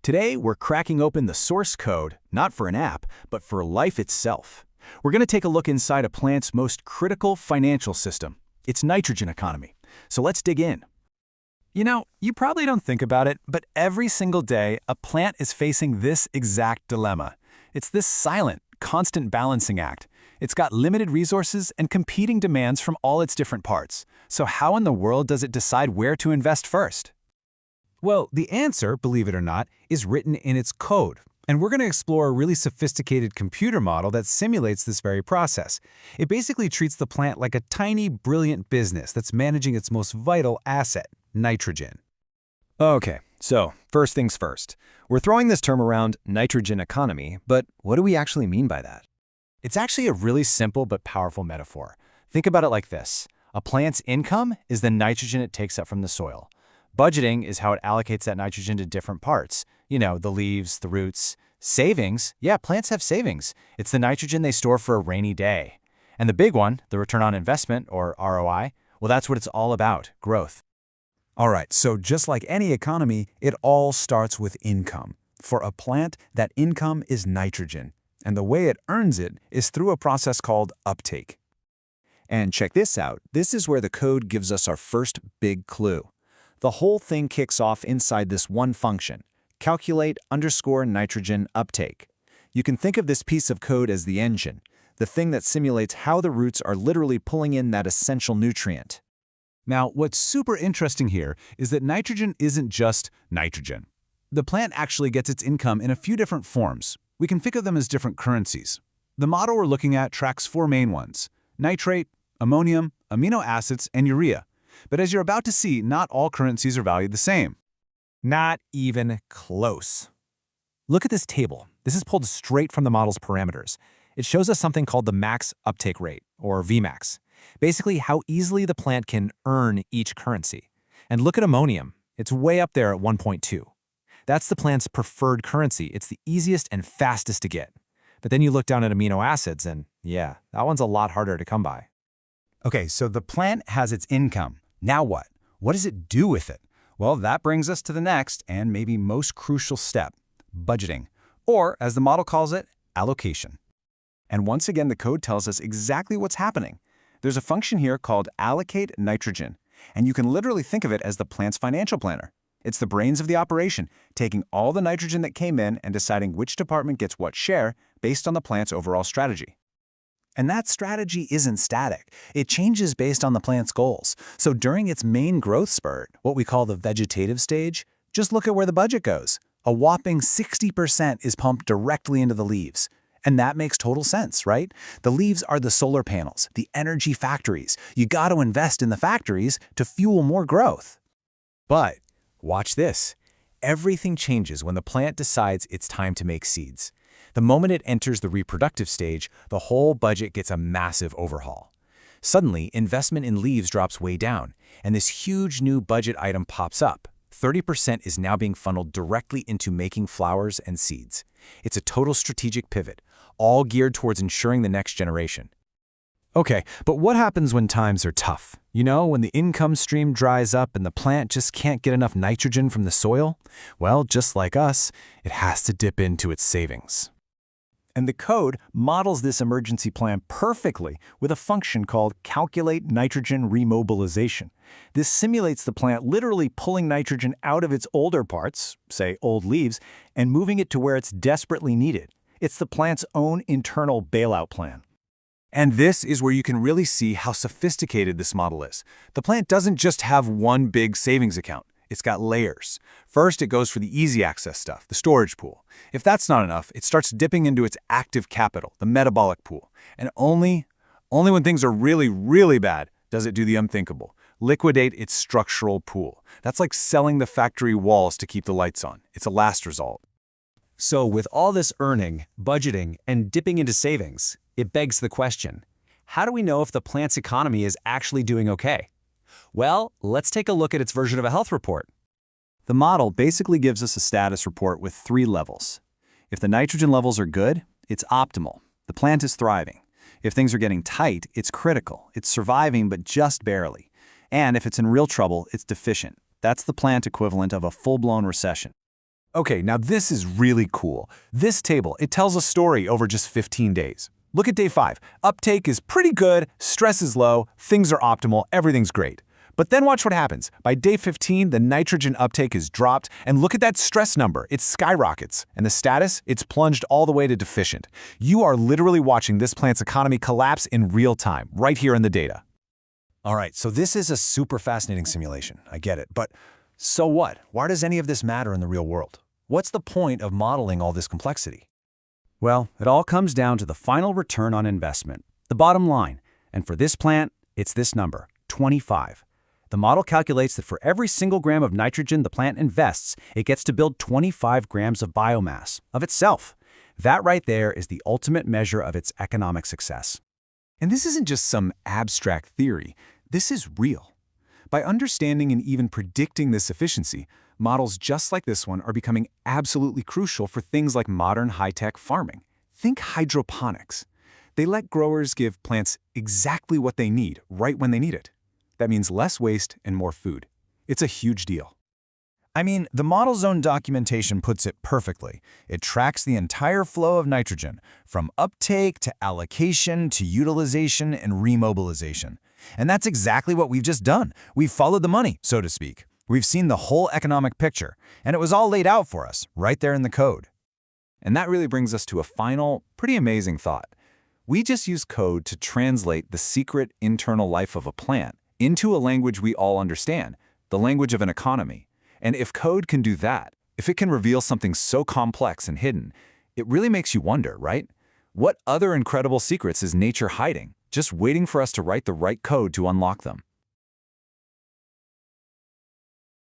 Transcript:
Today, we're cracking open the source code, not for an app, but for life itself. We're going to take a look inside a plant's most critical financial system, its nitrogen economy. So let's dig in. You know, you probably don't think about it, but every single day, a plant is facing this exact dilemma. It's this silent, constant balancing act. It's got limited resources and competing demands from all its different parts. So how in the world does it decide where to invest first? Well, the answer, believe it or not, is written in its code. And we're going to explore a really sophisticated computer model that simulates this very process. It basically treats the plant like a tiny, brilliant business that's managing its most vital asset, nitrogen. Okay, so first things first. We're throwing this term around, nitrogen economy, but what do we actually mean by that? It's actually a really simple but powerful metaphor. Think about it like this. A plant's income is the nitrogen it takes up from the soil. Budgeting is how it allocates that nitrogen to different parts. You know, the leaves, the roots. Savings, yeah, plants have savings. It's the nitrogen they store for a rainy day. And the big one, the return on investment, or ROI, well, that's what it's all about, growth. All right, so just like any economy, it all starts with income. For a plant, that income is nitrogen, and the way it earns it is through a process called uptake. And check this out. This is where the code gives us our first big clue. The whole thing kicks off inside this one function, calculate_nitrogen uptake. You can think of this piece of code as the engine, the thing that simulates how the roots are literally pulling in that essential nutrient. Now, what's super interesting here is that nitrogen isn't just nitrogen. The plant actually gets its income in a few different forms. We can think of them as different currencies. The model we're looking at tracks four main ones: nitrate, ammonium, amino acids, and urea. But as you're about to see, not all currencies are valued the same. Not even close. Look at this table. This is pulled straight from the model's parameters. It shows us something called the max uptake rate, or Vmax. Basically, how easily the plant can earn each currency. And look at ammonium. It's way up there at 1.2. That's the plant's preferred currency. It's the easiest and fastest to get. But then you look down at amino acids and, yeah, that one's a lot harder to come by. Okay, so the plant has its income. Now what? What does it do with it? Well, that brings us to the next and maybe most crucial step, budgeting, or as the model calls it, allocation. And once again, the code tells us exactly what's happening. There's a function here called allocate nitrogen, and you can literally think of it as the plant's financial planner. It's the brains of the operation, taking all the nitrogen that came in and deciding which department gets what share based on the plant's overall strategy. And that strategy isn't static. It changes based on the plant's goals. So during its main growth spurt, what we call the vegetative stage, just look at where the budget goes. A whopping 60% is pumped directly into the leaves. And that makes total sense, right? The leaves are the solar panels, the energy factories. You got to invest in the factories to fuel more growth. But watch this. Everything changes when the plant decides it's time to make seeds. The moment it enters the reproductive stage, the whole budget gets a massive overhaul. Suddenly, investment in leaves drops way down, and this huge new budget item pops up. 30% is now being funneled directly into making flowers and seeds. It's a total strategic pivot, all geared towards ensuring the next generation. Okay, but what happens when times are tough? You know, when the income stream dries up and the plant just can't get enough nitrogen from the soil? Well, just like us, it has to dip into its savings. And the code models this emergency plan perfectly with a function called calculate nitrogen remobilization. This simulates the plant literally pulling nitrogen out of its older parts, say old leaves, and moving it to where it's desperately needed. It's the plant's own internal bailout plan. And this is where you can really see how sophisticated this model is. The plant doesn't just have one big savings account. It's got layers. First, it goes for the easy access stuff, the storage pool. If that's not enough, it starts dipping into its active capital, the metabolic pool. And only when things are really, really bad does it do the unthinkable. Liquidate its structural pool. That's like selling the factory walls to keep the lights on. It's a last result. So with all this earning, budgeting, and dipping into savings, it begs the question, how do we know if the plant's economy is actually doing okay? Well, let's take a look at its version of a health report. The model basically gives us a status report with 3 levels. If the nitrogen levels are good, it's optimal. The plant is thriving. If things are getting tight, it's critical. It's surviving, but just barely. And if it's in real trouble, it's deficient. That's the plant equivalent of a full-blown recession. Okay, now this is really cool. This table, it tells a story over just 15 days. Look at day 5. Uptake is pretty good, stress is low, things are optimal, everything's great. But then watch what happens. By day 15, the nitrogen uptake is dropped, and look at that stress number. It skyrockets. And the status? It's plunged all the way to deficient. You are literally watching this plant's economy collapse in real time, right here in the data. All right, so this is a super fascinating simulation. I get it. But so what? Why does any of this matter in the real world? What's the point of modeling all this complexity? Well, it all comes down to the final return on investment, the bottom line. And for this plant, it's this number, 25. The model calculates that for every single gram of nitrogen the plant invests, it gets to build 25 grams of biomass, of itself. That right there is the ultimate measure of its economic success. And this isn't just some abstract theory. This is real. By understanding and even predicting this efficiency, models just like this one are becoming absolutely crucial for things like modern high-tech farming. Think hydroponics. They let growers give plants exactly what they need, right when they need it. That means less waste and more food. It's a huge deal. I mean, the model's own documentation puts it perfectly. It tracks the entire flow of nitrogen, from uptake to allocation to utilization and remobilization. And that's exactly what we've just done. We've followed the money, so to speak. We've seen the whole economic picture, and it was all laid out for us, right there in the code. And that really brings us to a final, pretty amazing thought. We just use code to translate the secret internal life of a plant into a language we all understand, the language of an economy. And if code can do that, if it can reveal something so complex and hidden, it really makes you wonder, right? What other incredible secrets is nature hiding, just waiting for us to write the right code to unlock them?